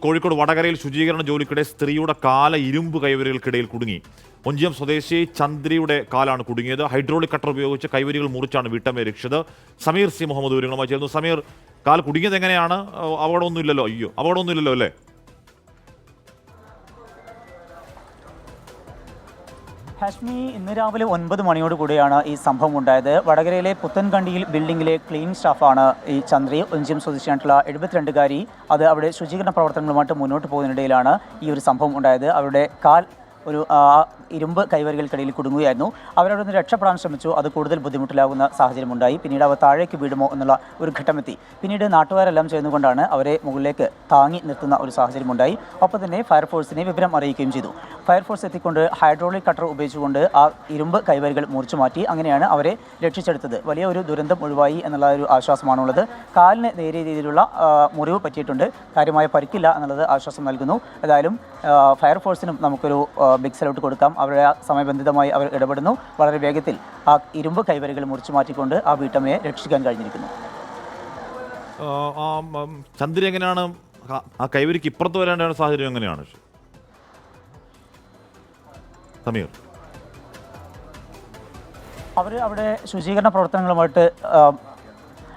കോഴിക്കോട് വടകരയിൽ ശുചീകരണ ജോലിക്കിടെ സ്ത്രീയുടെ കാല ഇരുമ്പ് കൈവരികൾക്കിടയിൽ കുടുങ്ങി. ഒഞ്ചിയം സ്വദേശി ചന്ദ്രിയുടെ കാലാണ് കുടുങ്ങിയത്. ഹൈഡ്രോളിക് കട്ടർ ഉപയോഗിച്ച് കൈവരികൾ മുറിച്ചാണ് വീട്ടമ്മയെ രക്ഷിച്ചത്. സമീർ സി മുഹമ്മദ് വിവരങ്ങളുമായി ചേർന്നു. സമീർ, കാൽ കുടുങ്ങിയത് എങ്ങനെയാണ്? അപകടമൊന്നുമില്ലല്ലോ അല്ലേ? ഹാഷ്മി, ഇന്ന് രാവിലെ 9 മണിയോട് കൂടിയാണ് ഈ സംഭവം ഉണ്ടായത്. വടകരയിലെ പുത്തൻകണ്ടിയിൽ ബിൽഡിംഗിലെ ക്ലീനിംഗ് സ്റ്റാഫാണ് ഈ ചന്ദ്രി. ഒഞ്ചിയം സ്വദേശിയായിട്ടുള്ള 72-കാരി. അത് അവിടെ ശുചീകരണ പ്രവർത്തനങ്ങളുമായിട്ട് മുന്നോട്ട് പോകുന്നതിനിടയിലാണ് ഈ ഒരു സംഭവം ഉണ്ടായത്. അവരുടെ കാൽ ഒരു ഇരുമ്പ് കൈവരികൾക്കിടയിൽ കുടുങ്ങുകയായിരുന്നു. അവരവിടെ നിന്ന് രക്ഷപ്പെടാൻ ശ്രമിച്ചു. അത് കൂടുതൽ ബുദ്ധിമുട്ടിലാകുന്ന സാഹചര്യമുണ്ടായി. പിന്നീട് അവർ താഴേക്ക് വീഴുമോ എന്നുള്ള ഒരു ഘട്ടമെത്തി. പിന്നീട് നാട്ടുകാരെല്ലാം ചെയ്യുന്നുകൊണ്ടാണ് അവരെ മുകളിലേക്ക് താങ്ങി നിർത്തുന്ന ഒരു സാഹചര്യമുണ്ടായി. ഒപ്പം തന്നെ ഫയർഫോഴ്സിനെ വിവരം അറിയിക്കുകയും ചെയ്തു. ഫയർഫോഴ്സ് എത്തിക്കൊണ്ട് ഹൈഡ്രോളിക് കട്ടർ ഉപയോഗിച്ചുകൊണ്ട് ആ ഇരുമ്പ് കൈവരികൾ മുറിച്ചു മാറ്റി. അങ്ങനെയാണ് അവരെ രക്ഷിച്ചെടുത്തത്. വലിയ ഒരു ദുരന്തം ഒഴിവായി എന്നുള്ള ഒരു ആശ്വാസമാണുള്ളത്. കാലിന് നേരിയ രീതിയിലുള്ള മുറിവ് പറ്റിയിട്ടുണ്ട്. കാര്യമായ പരിക്കില്ല എന്നുള്ളത് ആശ്വാസം നൽകുന്നു. ഏതായാലും ഫയർഫോഴ്സിനും നമുക്കൊരു ബിഗ് സല്യൂട്ട് കൊടുക്കാം. അവരുടെ സമയബന്ധിതമായി അവർ ഇടപെടുന്നു. വളരെ വേഗത്തിൽ ആ ഇരുമ്പ് കൈവരികൾ മുറിച്ചു മാറ്റിക്കൊണ്ട് ആ വീട്ടമ്മയെ രക്ഷിക്കാൻ കഴിഞ്ഞിരിക്കുന്നു. ചന്ദ്രി എങ്ങനെയാണ് ആ കൈവരിക്ക് ഇപ്പുറത്ത് വരേണ്ട സാഹചര്യം എങ്ങനെയാണ് സമീർ? അവർ അവിടെ ശുചീകരണ പ്രവർത്തനങ്ങളുമായിട്ട്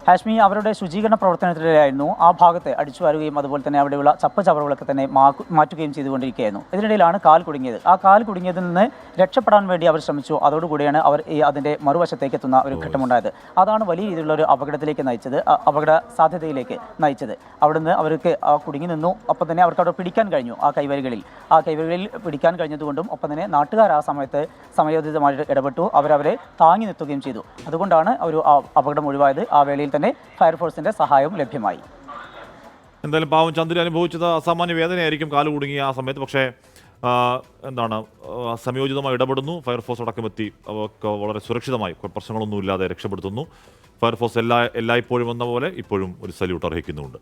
ഹാഷ്മി അവരുടെ ശുചീകരണ പ്രവർത്തനത്തിലായിരുന്നു. ആ ഭാഗത്തെ അടിച്ചു വാരുകയും അതുപോലെ തന്നെ അവിടെയുള്ള ചപ്പുചവറുകളൊക്കെ തന്നെ മാറ്റുകയും ചെയ്തുകൊണ്ടിരിക്കുകയായിരുന്നു. ഇതിനിടയിലാണ് കാൽ കുടുങ്ങിയത്. ആ കാൽ കുടുങ്ങിയതിൽ നിന്ന് രക്ഷപ്പെടാൻ വേണ്ടി അവർ ശ്രമിച്ചു. അതോടുകൂടിയാണ് അവർ അതിൻ്റെ മറുവശത്തേക്ക് എത്തുന്ന ഒരു ഘട്ടമുണ്ടായത്. അതാണ് വലിയ രീതിയിലുള്ള ഒരു അപകടത്തിലേക്ക് നയിച്ചത്, അപകട സാധ്യതയിലേക്ക് നയിച്ചത്. അവിടുന്ന് അവർക്ക് കുടുങ്ങി നിന്നു. ഒപ്പം തന്നെ അവർക്ക് അവിടെ പിടിക്കാൻ കഴിഞ്ഞു. ആ കൈവരികളിൽ പിടിക്കാൻ കഴിഞ്ഞതുകൊണ്ടും ഒപ്പം തന്നെ നാട്ടുകാർ ആ സമയത്ത് സമയോചിതമായിട്ട് ഇടപെട്ടു. അവരവരെ താങ്ങി നിർത്തുകയും ചെയ്തു. അതുകൊണ്ടാണ് ഒരു അപകടം ഒഴിവായത്. ആ വേളയിൽ തന്നെ ഫയർഫോഴ്സിന്റെ സഹായം ലഭ്യമായി. എന്തായാലും പാവം ചന്ദ്രൻ അനുഭവിച്ചത് അസാമാന്യ വേദനയായിരിക്കും കാല് കുടുങ്ങിയ ആ സമയത്ത്. പക്ഷേ സംയോജിതമായി ഇടപെടുന്നു. ഫയർഫോഴ്സ് അടക്കമെത്തി അവർക്ക് വളരെ സുരക്ഷിതമായി പ്രശ്നങ്ങളൊന്നുമില്ലാതെ രക്ഷപ്പെടുത്തുന്നു. ഫയർഫോഴ്സ് എല്ലായ്പ്പോഴും എന്ന പോലെ ഇപ്പോഴും ഒരു സല്യൂട്ട് അർഹിക്കുന്നുണ്ട്.